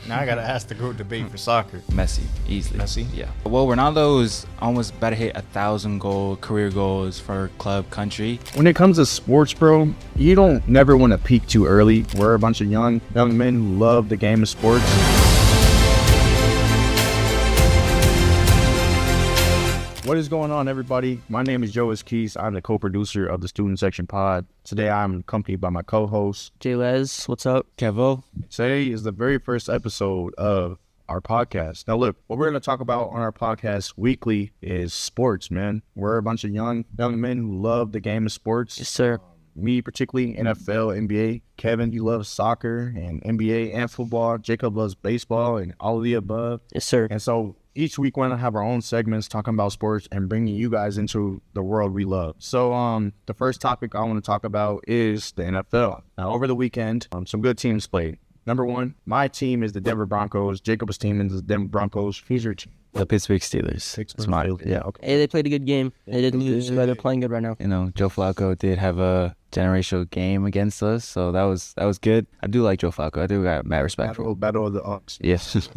Now I gotta ask the GOAT debate for soccer. Messi, easily. Messi? Yeah. Well, Ronaldo's almost about to hit 1,000 career goals for club, country. When it comes to sports, bro, you don't never want to peak too early. We're a bunch of young men who love the game of sports. What is going on, everybody? My name is YooItzQuise. I'm the co-producer of the Student Section Pod. Today, I'm accompanied by my co-host, Les. What's up? Kevo. Today is the very first episode of our podcast. Now, look, what we're going to talk about on our podcast weekly is sports, man. We're a bunch of young men who love the game of sports. Yes, sir. Me, particularly NFL, NBA. Kevin, he loves soccer and NBA and football. Jacob loves baseball and all of the above. Yes, sir. And so each week we're going to have our own segments talking about sports and bringing you guys into the world we love. So the first topic I want to talk about is the NFL. Now, over the weekend, some good teams played. Number one, my team is the Denver Broncos. Jacob's team is the Denver Broncos. Who's your team? The Pittsburgh Steelers. Yeah, okay. Hey, they played a good game. They didn't lose, but they're playing good right now. You know, Joe Flacco did have a generational game against us, so that was good. I do like Joe Flacco. I do got mad respect for him. Battle of the Ox. Yes.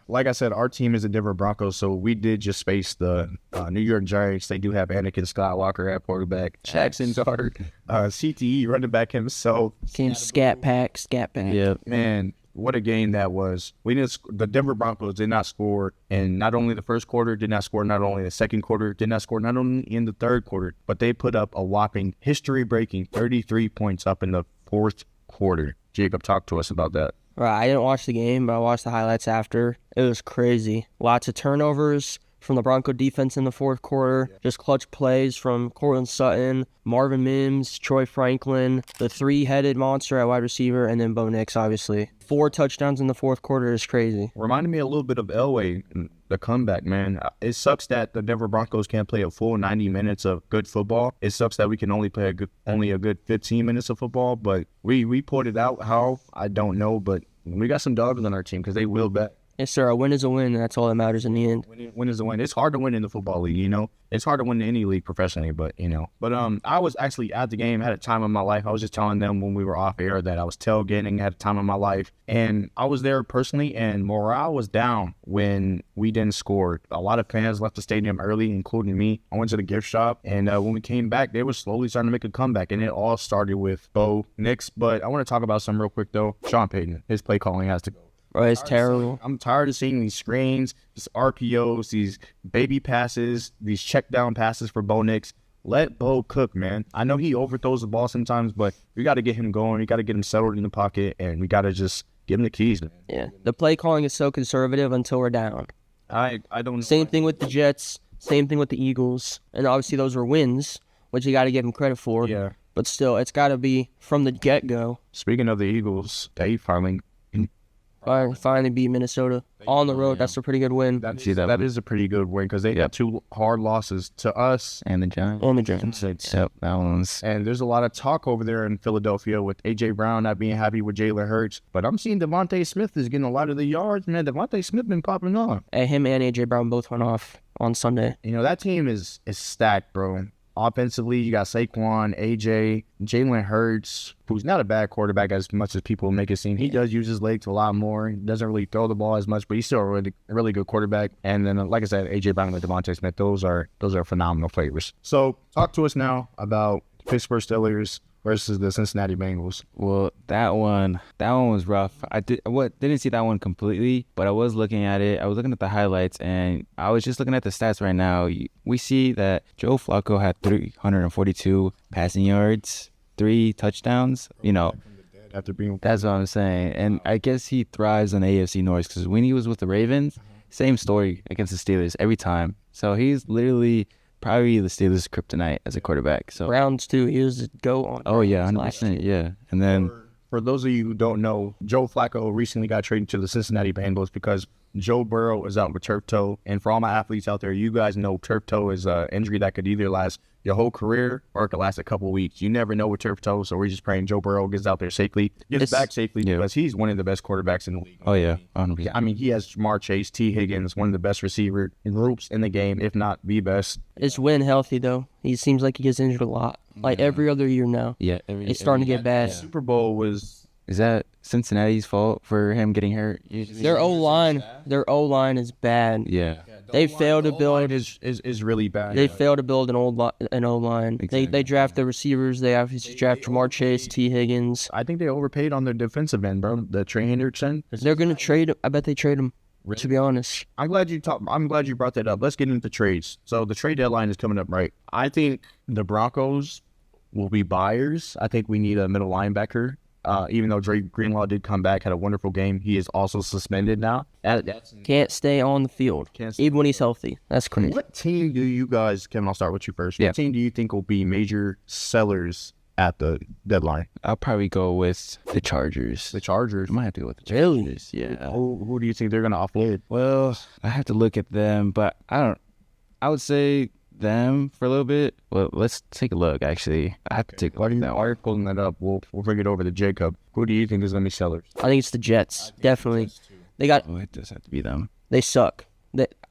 Like I said, our team is the Denver Broncos, so we did just face the New York Giants. They do have Anakin Skywalker at quarterback. Jackson's our CTE running back himself. Came scat pack. Yeah. Man, what a game that was. The Denver Broncos did not score in not only the first quarter, did not score not only the second quarter, did not score not only in the third quarter, but they put up a whopping history-breaking 33 points up in the fourth quarter. Jacob, talk to us about that. Right, I didn't watch the game, but I watched the highlights after. It was crazy. Lots of turnovers from the Bronco defense in the fourth quarter. Yeah. Just clutch plays from Cortland Sutton, Marvin Mims, Troy Franklin, the three-headed monster at wide receiver, and then Bo Nix, obviously. 4 touchdowns in the fourth quarter is crazy. Reminded me a little bit of Elway, the comeback, man. It sucks that the Denver Broncos can't play a full 90 minutes of good football. It sucks that we can only play only a good 15 minutes of football, but we pulled it out. How? I don't know, but we got some dogs on our team because they will bet. Yes, sir. A win is a win, and that's all that matters in the end. Win is a win. It's hard to win in the football league, you know. It's hard to win in any league professionally, but, you know. But I was actually at the game, had a time of my life. I was just telling them when we were off air that I was tailgating, had a time of my life. And I was there personally, and morale was down when we didn't score. A lot of fans left the stadium early, including me. I went to the gift shop, and when we came back, they were slowly starting to make a comeback, and it all started with Bo Nix. But I want to talk about something real quick, though. Sean Payton, his play calling has to go. Oh, it's terrible. I'm tired of seeing these screens, these RPOs, these baby passes, these check down passes for Bo Nix. Let Bo cook, man. I know he overthrows the ball sometimes, but we got to get him going. We got to get him settled in the pocket, and we got to just give him the keys, man. Yeah, the play calling is so conservative until we're down. I don't know. Same thing with the Jets. Same thing with the Eagles. And obviously those were wins, which you got to give them credit for. Yeah. But still, it's got to be from the get-go. Speaking of the Eagles, they finally beat Minnesota on the road. That's a pretty good win. That is a pretty good win because they got 2 hard losses to us and the Giants. Yep, that one's. And there's a lot of talk over there in Philadelphia with A.J. Brown not being happy with Jalen Hurts. But I'm seeing Devontae Smith is getting a lot of the yards. Man, Devontae Smith been popping off. And him and A.J. Brown both went off on Sunday. You know, that team is stacked, bro. Offensively, you got Saquon, AJ, Jalen Hurts, who's not a bad quarterback as much as people make it seem. He does use his legs a lot more. He doesn't really throw the ball as much, but he's still a really good quarterback. And then, like I said, AJ Brown and Devontae Smith, those are phenomenal flavors. So, talk to us now about Pittsburgh Steelers versus the Cincinnati Bengals. Well, that one was rough. I didn't see that one completely, but I was looking at it. I was looking at the highlights, and I was just looking at the stats right now. We see that Joe Flacco had 342 passing yards, 3 touchdowns. You know, that's what I'm saying. And I guess he thrives on AFC North because when he was with the Ravens, same story against the Steelers every time. So he's literally probably the Steelers' kryptonite as a quarterback. So Browns too. He was a go on. Oh yeah, 100%. Yeah, and then for those of you who don't know, Joe Flacco recently got traded to the Cincinnati Bengals because Joe Burrow is out with turf toe. And for all my athletes out there, you guys know turf toe is an injury that could either last your whole career or it could last a couple of weeks. You never know with turf toe, so we're just praying Joe Burrow gets out there safely, gets back safely, because he's one of the best quarterbacks in the league. Oh, yeah. 100%. I mean, he has Jamar Chase, T. Higgins, one of the best receiver groups in the game, if not the best. It's Wynn healthy, though. He seems like he gets injured a lot. Like every other year now. Yeah. It's starting to get bad. Super Bowl was... Is that Cincinnati's fault for him getting hurt? Usually? Their O-line is bad. Yeah. They failed to build. Is really bad. They failed to build an O-line. Exactly. They draft the receivers. They obviously draft Jamar Chase, T. Higgins. I think they overpaid on their defensive end, bro. The Trey Hendrickson. They're gonna trade. I bet they trade him. To be honest, I'm glad you brought that up. Let's get into trades. So the trade deadline is coming up, right? I think the Broncos will be buyers. I think we need a middle linebacker. Even though Drake Greenlaw did come back, had a wonderful game, he is also suspended now. can't stay on the field even when he's healthy. That's crazy. What team do you guys, Kevin, I'll start with you first. Yeah. What team do you think will be major sellers at the deadline? I'll probably go with the Chargers. The Chargers. I might have to go with the Really? Chargers. Yeah. Who do you think they're going to offload? Well, I have to look at them, but I would say them for a little bit. Well, let's take a look, actually. I have to take a look at that one. While you're pulling that up, we'll bring it over to Jacob. Who do you think is going to be sellers? I think it's the Jets. Definitely. They got. Oh, it does have to be them. They suck.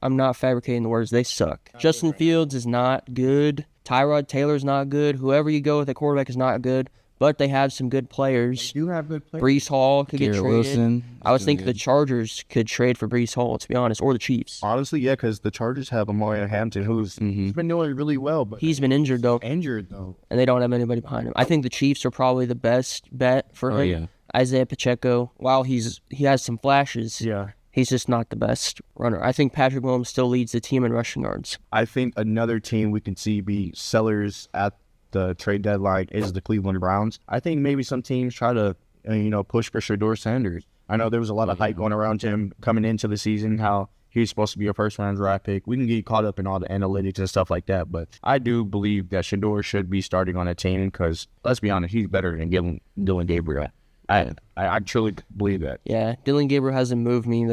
I'm not fabricating the words. They suck. Justin Fields is not good. Tyrod Taylor's not good. Whoever you go with at quarterback is not good. But they have some good players. You have good players. Brees Hall could get Garrett traded. Wilson. I was thinking the Chargers could trade for Brees Hall, to be honest, or the Chiefs. Honestly, yeah, because the Chargers have Amari Hampton, who's he's been doing really well, but He's been injured, though, though. and they don't have anybody behind him. I think the Chiefs are probably the best bet for him. Oh, yeah. Isaiah Pacheco, while he has some flashes, Yeah. he's just not the best runner. I think Patrick Mahomes still leads the team in rushing yards. I think another team we can see be sellers at the trade deadline is the Cleveland Browns. I think maybe some teams try to, push for Shedeur Sanders. I know there was a lot of hype going around him coming into the season, how he's supposed to be a first-round draft pick. We can get caught up in all the analytics and stuff like that, but I do believe that Shedeur should be starting on a team because, let's be honest, he's better than Dylan Gabriel. I truly believe that. Yeah, Dylan Gabriel hasn't moved me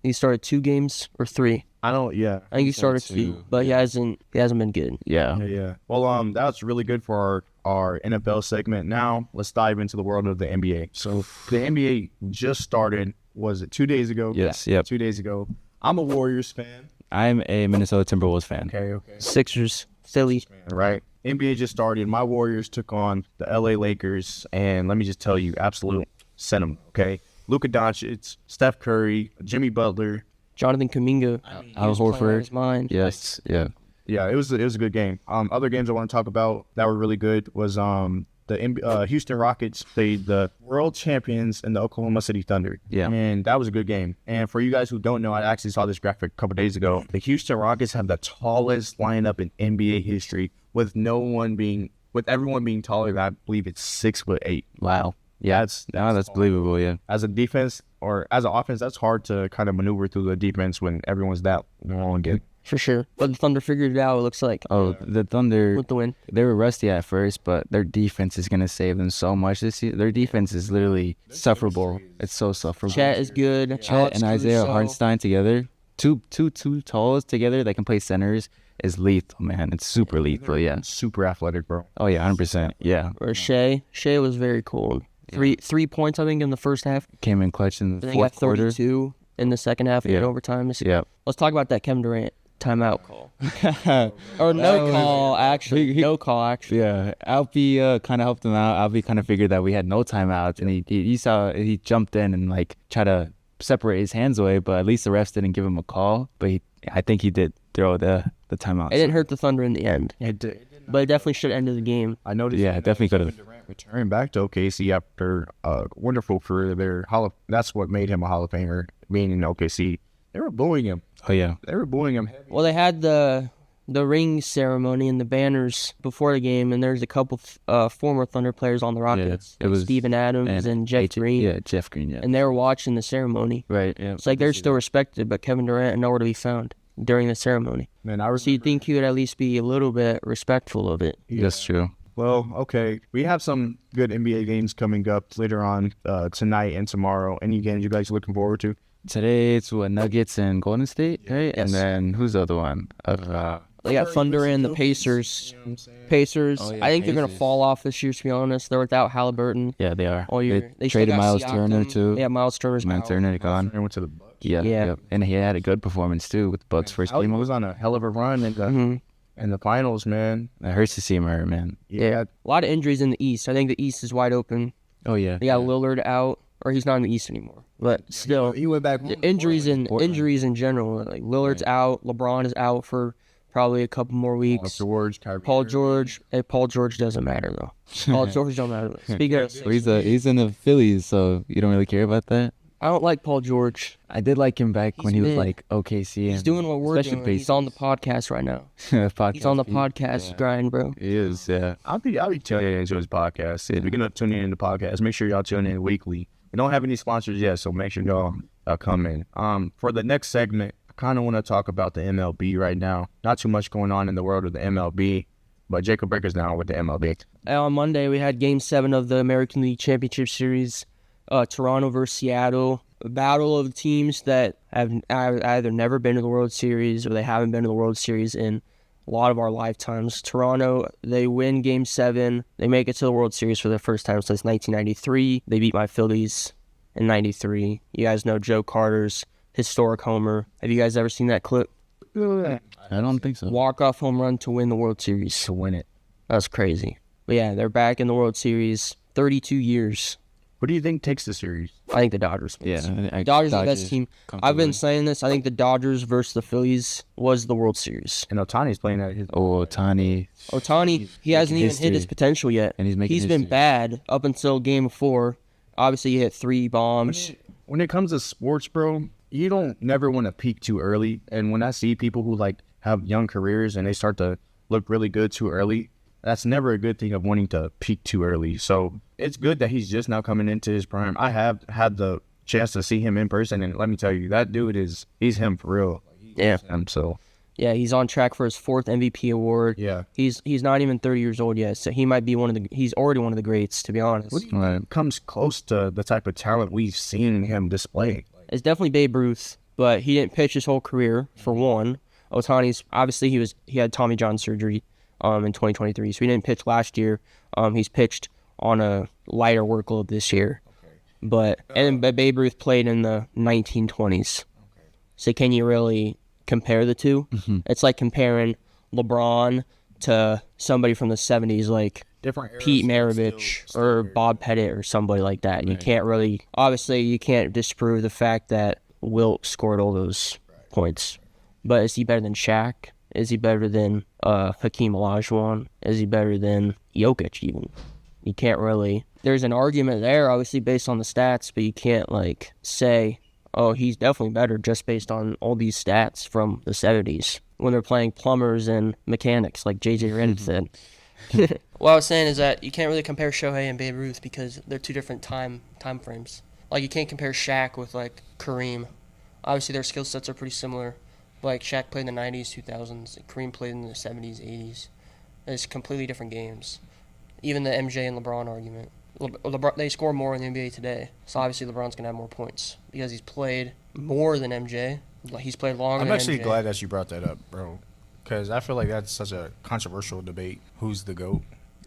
he started 2 games or 3. I I think he started 2, but he hasn't been good. Yeah. Yeah. Well, that's really good for our NFL segment. Now, let's dive into the world of the NBA. So, the NBA just started, was it 2 days ago? Yes, yep. 2 days ago. I'm a Warriors fan. I'm a Minnesota Timberwolves fan. Okay. Sixers, Philly. Right. NBA just started. My Warriors took on the LA Lakers, and let me just tell you, absolute sentiment, okay? Luka Doncic, Steph Curry, Jimmy Butler. Jonathan Kuminga. Al Horford. His mind. Yes. Yeah. Yeah, it was a good game. Other games I want to talk about that were really good was the Houston Rockets played the world champions in the Oklahoma City Thunder. Yeah. And that was a good game. And for you guys who don't know, I actually saw this graphic a couple days ago. The Houston Rockets have the tallest lineup in NBA history with everyone being taller than, I believe it's 6'8". Wow. Yeah, that's believable. Yeah. As a defense or as an offense, that's hard to kind of maneuver through the defense when everyone's that long again. For sure. But the Thunder figured it out, it looks like, Oh, the Thunder. with the win. They were rusty at first, but their defense is gonna save them so much this year. Their defense is literally sufferable. It's so sufferable. Chet is good. Chet Alex and Isaiah Caruso. Hartenstein together, two talls together that can play centers is lethal, man. It's super lethal. Yeah. Super athletic, bro. Oh yeah, 100%. Yeah. Or Shea. Shea was very cold. 3 points, I think, in the first half. Came in clutch in I the think he got fourth quarter. 32 in the second half in overtime. Yeah. Let's talk about that Kevin Durant timeout call. Or no call, actually. No call, actually. Yeah, Alfie kind of helped him out. Alfie kind of figured that we had no timeouts, and he jumped in and like tried to separate his hands away, but at least the refs didn't give him a call. But I think he did throw the timeout. It didn't hurt the Thunder in the end. It did. But it definitely should have ended the game. I noticed. Yeah, it definitely could have. Returning back to OKC after a wonderful career there. That's what made him a Hall of Famer, being in OKC. They were booing him. Oh yeah. They were booing him heavy. Well, they had the ring ceremony and the banners before the game, and there's a couple former Thunder players on the Rockets. Yeah, it was Steven Adams and Jeff Green. Yeah, Jeff Green, yeah. And they were watching the ceremony. Right, yeah. It's like they're still respected, but Kevin Durant nowhere to be found during the ceremony. Man, I So you'd think he would at least be a little bit respectful of it. That's true. Well, okay. We have some good NBA games coming up later on tonight and tomorrow. Any games you guys are looking forward to? Today it's Nuggets and Golden State, right? Yes. And then who's the other one? They got Thunder and the Pacers. Pacers. Oh, yeah, I think they're going to Pacers. fall off this year, to be honest. They're without Halliburton Yeah, they are. all year. They still traded got Miles Siakam. Turner too. Yeah, Miles Turner's Miles out. Turner gone. I went to the Bucks. Yeah, Yeah. yeah. And he had a good performance too with the Bucks first He game. was on a hell of a run in the finals, man. It hurts to see him hurt, man. Yeah. A lot of injuries in the East. I think the East is wide open. Oh yeah. They got Lillard out, or he's not in the East anymore. But still, He went back. injuries Portland. in general. Like Lillard's out, LeBron is out for probably a couple more weeks. George, Kyrie. Paul George doesn't matter though. Paul George don't matter. Speaking of, Well, he's in the Phillies, so you don't really care about that. I don't like Paul George. I did like him back when he was mid. like OKC. He's and doing what we're especially doing. He's on the podcast right now. podcast. He's on the podcast grind, bro. He is, yeah. I'll be tuning into his podcast. If you're gonna tune in the podcast, make sure y'all tune in weekly. We don't have any sponsors yet, so make sure y'all come in. For the next segment, I kind of want to talk about the MLB right now. Not too much going on in the world of the MLB, but Jacob Breaker's down with the MLB. On Monday, we had Game 7 of the American League Championship Series, Toronto versus Seattle. A battle of teams that have either never been to the World Series or they haven't been to the World Series in a lot of our lifetimes. Toronto, they win Game 7. They make it to the World Series for the first time since 1993. They beat my Phillies in 93. You guys know Joe Carter's historic homer. Have you guys ever seen that clip? I don't think so. Walk-off home run to win the World Series. To win it. That's crazy. But yeah, they're back in the World Series. 32 years. What do you think takes the series? I think the Dodgers wins. Yeah, Dodgers are the best team. I've been saying this. I think the Dodgers versus the Phillies was the World Series. And Otani's playing at his. Oh, Otani. Otani, he hasn't even history. hit his potential yet. And he's making He's been history. bad up until Game 4. Obviously, he hit 3 bombs. When it comes to sports, bro, you don't never want to peak too early. And when I see people who like have young careers and they start to look really good too early, that's never a good thing of wanting to peak too early. So it's good that he's just now coming into his prime. I have had the chance to see him in person, and let me tell you, that dude he's him for real. Yeah. So Yeah, he's on track for his 4th MVP award. yeah. He's not even 30 years old yet, so he might be he's already one of the greats, to be honest. What do you think comes close to the type of talent we've seen him display? It's definitely Babe Ruth, but he didn't pitch his whole career, for one. Otani's, obviously, he had Tommy John surgery in 2023, so he didn't pitch last year. He's pitched on a lighter workload this year. But Babe Ruth played in the 1920s. So can you really compare the two? It's like comparing LeBron to somebody from the 70s, like Different Pete Maravich or Bob Pettit or somebody like that. You can't really, obviously, you can't disprove the fact that Wilt scored all those points. But is he better than Shaq? Is he better than Hakeem Olajuwon? Is he better than Jokic even? You can't really. There's an argument there, obviously, based on the stats, but you can't, like, say, oh, he's definitely better just based on all these stats from the 70s when they're playing plumbers and mechanics, like J.J. Redick said. What I was saying is that you can't really compare Shohei and Babe Ruth because they're two different time frames. Like, you can't compare Shaq with, like, Kareem. Obviously, their skill sets are pretty similar. Like, Shaq played in the 90s, 2000s. Kareem played in the 70s, 80s. It's completely different games. Even the MJ and LeBron argument. LeBron, they score more in the NBA today. So, obviously, LeBron's going to have more points because he's played more than MJ. He's played longer I'm than actually MJ. glad that you brought that up, bro. Because I feel like that's such a controversial debate. Who's the GOAT?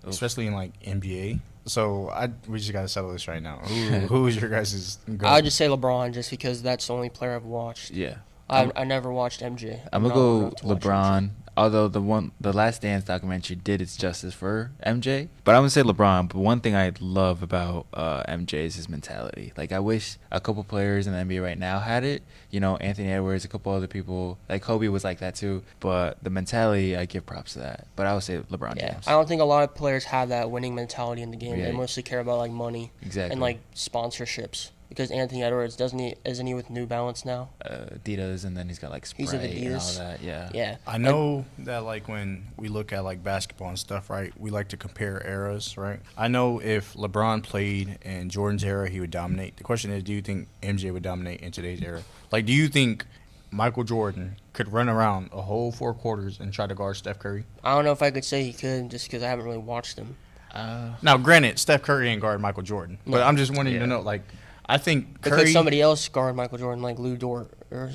Especially in, like, NBA. So, we just got to settle this right now. Who is your guys' GOAT? I would just say LeBron just because that's the only player I've watched. Yeah. I never watched MJ. I'm not gonna old go enough to watch LeBron. Although the Last Dance documentary did its justice for MJ, but I'm gonna say LeBron. But one thing I love about MJ is his mentality. Like, I wish a couple players in the NBA right now had it. You know, Anthony Edwards, a couple other people. Like Kobe was like that too. But the mentality, I give props to that. But I would say LeBron Yeah, James. I don't think a lot of players have that winning mentality in the game. Yeah. They mostly care about like money Exactly. and like sponsorships. Because Anthony Edwards isn't he with New Balance now? Adidas, and then he's got like He's Sprite with and all Adidas. that. Yeah. Yeah. I know that, like, when we look at, like, basketball and stuff, right, we like to compare eras, right? I know if LeBron played in Jordan's era, he would dominate. The question is, do you think MJ would dominate in today's era? Like, do you think Michael Jordan could run around a whole 4 quarters and try to guard Steph Curry? I don't know if I could say he could just because I haven't really watched him. Now, granted, Steph Curry ain't guard Michael Jordan, but I'm just wanting to know, like, I think Curry. Because somebody else guard Michael Jordan, like Lou Dort or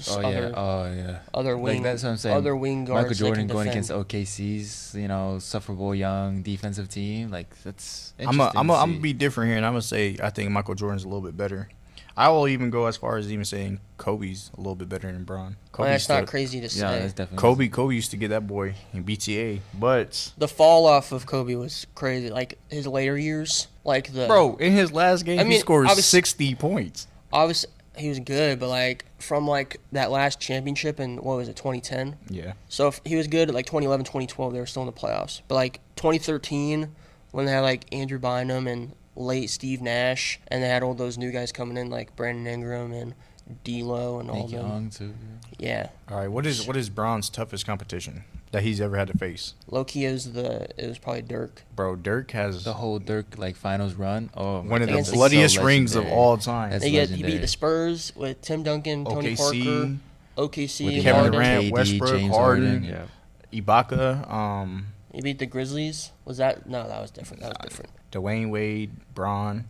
other wing. Like, that's what I'm saying. Other wing guards. Michael Jordan that going can against defend. OKC's, sufferable young defensive team. Like, that's I'm interesting. gonna be different here, and I'm gonna say I think Michael Jordan's a little bit better. I will even go as far as even saying Kobe's a little bit better than Bron. Well, that's not crazy to say. Yeah, that's definitely. Kobe used to get that boy in BTA, but The fall off of Kobe was crazy. Like his later years, like the bro, in his last game, I he mean, scored obvious- 60 points. obviously he was good, but like from like that last championship in what was it, 2010? Yeah. So if he was good at like 2011, 2012, they were still in the playoffs. But like 2013, when they had like Andrew Bynum and late Steve Nash, and they had all those new guys coming in like Brandon Ingram and D'Lo and all Nick them. Young too. Yeah, All right, what is Bron's toughest competition that he's ever had to face? low key it was probably Dirk. Bro, Dirk has The whole Dirk like finals run. Oh, one of the Against the- bloodiest so rings of legendary. all time. That's He beat legendary. the Spurs with Tim Duncan, Tony OKC, Parker, OKC, With Kevin Harden. Durant, KD, Westbrook, James Harden. Yeah. Ibaka, He beat the Grizzlies. Was that? No, that was different. That was different. Dwayne Wade, Bron.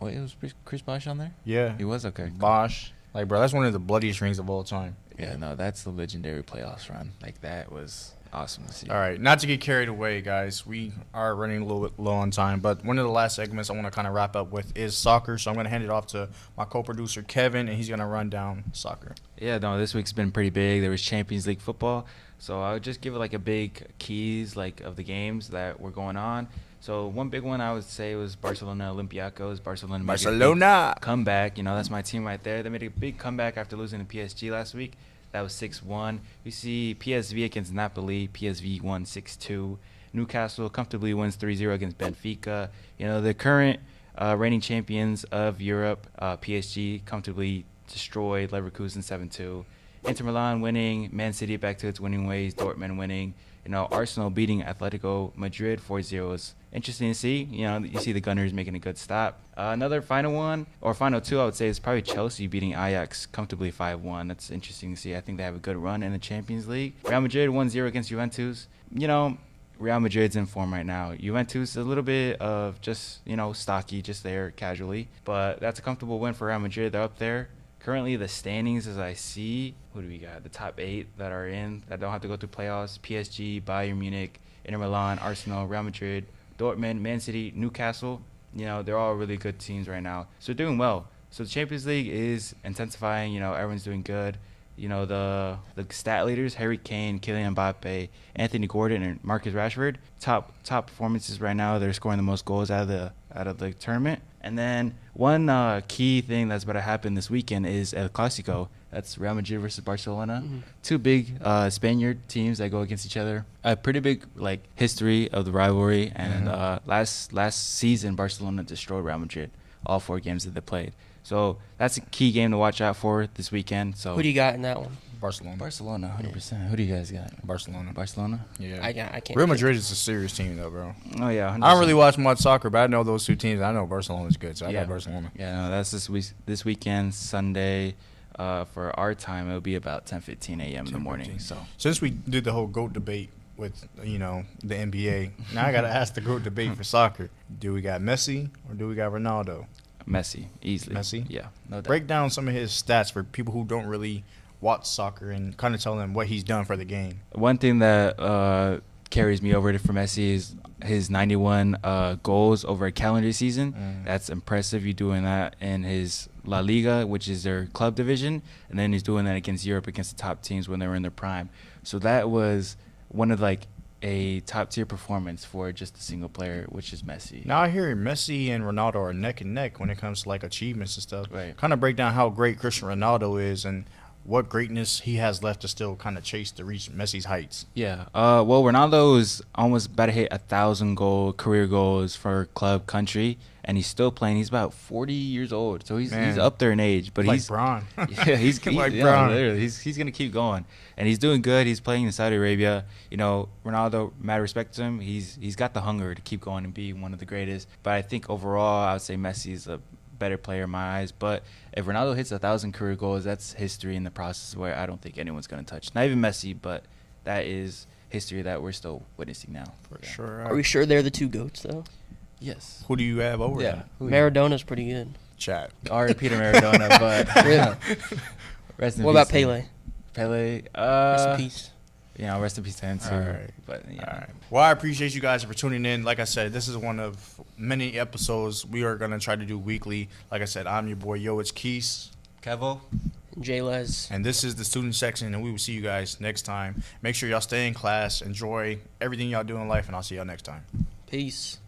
Wait, it was Chris Bosh on there? Yeah. He was okay. Bosh. Like, bro, that's one of the bloodiest rings of all time. Yeah, no, that's the legendary playoffs run. Like that was awesome to see. All right, not to get carried away, guys. We are running a little bit low on time, but one of the last segments I want to kind of wrap up with is soccer. So I'm going to hand it off to my co-producer Kevin, and he's going to run down soccer. Yeah, no, this week's been pretty big. There was Champions League football, so I would just give it like a big keys like of the games that were going on. So one big one I would say was Barcelona Olympiacos. Barcelona made a big comeback. You know, that's my team right there. They made a big comeback after losing to PSG last week. That was 6-1. We see PSV against Napoli. PSV won 6-2. Newcastle comfortably wins 3-0 against Benfica. You know, the current reigning champions of Europe, PSG, comfortably destroyed Leverkusen 7-2. Inter Milan winning. Man City back to its winning ways. Dortmund winning. You know, Arsenal beating Atletico Madrid 4-0 is interesting to see. You know, you see the Gunners making a good stop. Another final one, or final two, I would say, is probably Chelsea beating Ajax comfortably 5-1. That's interesting to see. I think they have a good run in the Champions League. Real Madrid 1-0 against Juventus. You know, Real Madrid's in form right now. Juventus, a little bit of just, you know, stocky, just there casually. But that's a comfortable win for Real Madrid. They're up there. Currently, the standings, as I see, who do we got? The top 8 that are in, that don't have to go through playoffs. PSG, Bayern Munich, Inter Milan, Arsenal, Real Madrid, Dortmund, Man City, Newcastle. You know, they're all really good teams right now. So they're doing well. So the Champions League is intensifying. You know, everyone's doing good. You know, the stat leaders, Harry Kane, Kylian Mbappe, Anthony Gordon, and Marcus Rashford, top performances right now. They're scoring the most goals out of the tournament. And then one key thing that's about to happen this weekend is El Clasico. That's Real Madrid versus Barcelona. Mm-hmm. Two big Spaniard teams that go against each other. A pretty big like history of the rivalry. And last season, Barcelona destroyed Real Madrid, all 4 games that they played. So that's a key game to watch out for this weekend. So Who do you got in that one? Barcelona. 100%. Who do you guys got? Barcelona? Yeah. I can't. Real Madrid is a serious team, though, bro. Oh, yeah. 100%. I don't really watch much soccer, but I know those two teams. I know Barcelona's good, so I got Barcelona. Yeah, no, that's this weekend, Sunday. For our time, it'll be about 10:15 a.m. in the morning. So since we did the whole GOAT debate with, you know, the NBA, now I got to ask the GOAT debate for soccer. Do we got Messi or do we got Ronaldo? Messi, easily. Messi? Yeah, no doubt. Break down some of his stats for people who don't really watch soccer and kind of tell them what he's done for the game. One thing that carries me over for Messi is his 91 goals over a calendar season. That's impressive. You're doing that in his La Liga, which is their club division, and then he's doing that against Europe, against the top teams when they were in their prime. So that was one of like a top-tier performance for just a single player, which is Messi. Now I hear Messi and Ronaldo are neck and neck when it comes to like achievements and stuff. Right. Kind of break down how great Cristiano Ronaldo is and what greatness he has left to still kind of chase to reach Messi's heights. Yeah. Well, Ronaldo is almost about to hit 1,000 career goals for club country, and he's still playing. He's about 40 years old, so he's up there in age. But like he's Bron. Yeah, he's like yeah, Bron. literally, he's gonna keep going, and he's doing good. He's playing in Saudi Arabia. You know, Ronaldo, mad respect to him. He's got the hunger to keep going and be one of the greatest. But I think overall, I would say Messi is a better player in my eyes. But if Ronaldo hits 1,000 career goals, that's history in the process where I don't think anyone's going to touch. Not even Messi, but that is history that we're still witnessing now. For sure. Are we sure they're the 2 GOATs though? Yes. Who do you have over him? Maradona's pretty good. Chat. R.I.P. to Maradona, but Yeah. rest in What peace about Pele? Pele. Rest in peace. rest in peace to him too. All right. But All right. Well, I appreciate you guys for tuning in. Like I said, this is one of many episodes we are going to try to do weekly. Like I said, I'm your boy, YooItzQuise. Kevo. J-Les. And this is the student section, and we will see you guys next time. Make sure y'all stay in class, enjoy everything y'all do in life, and I'll see y'all next time. Peace.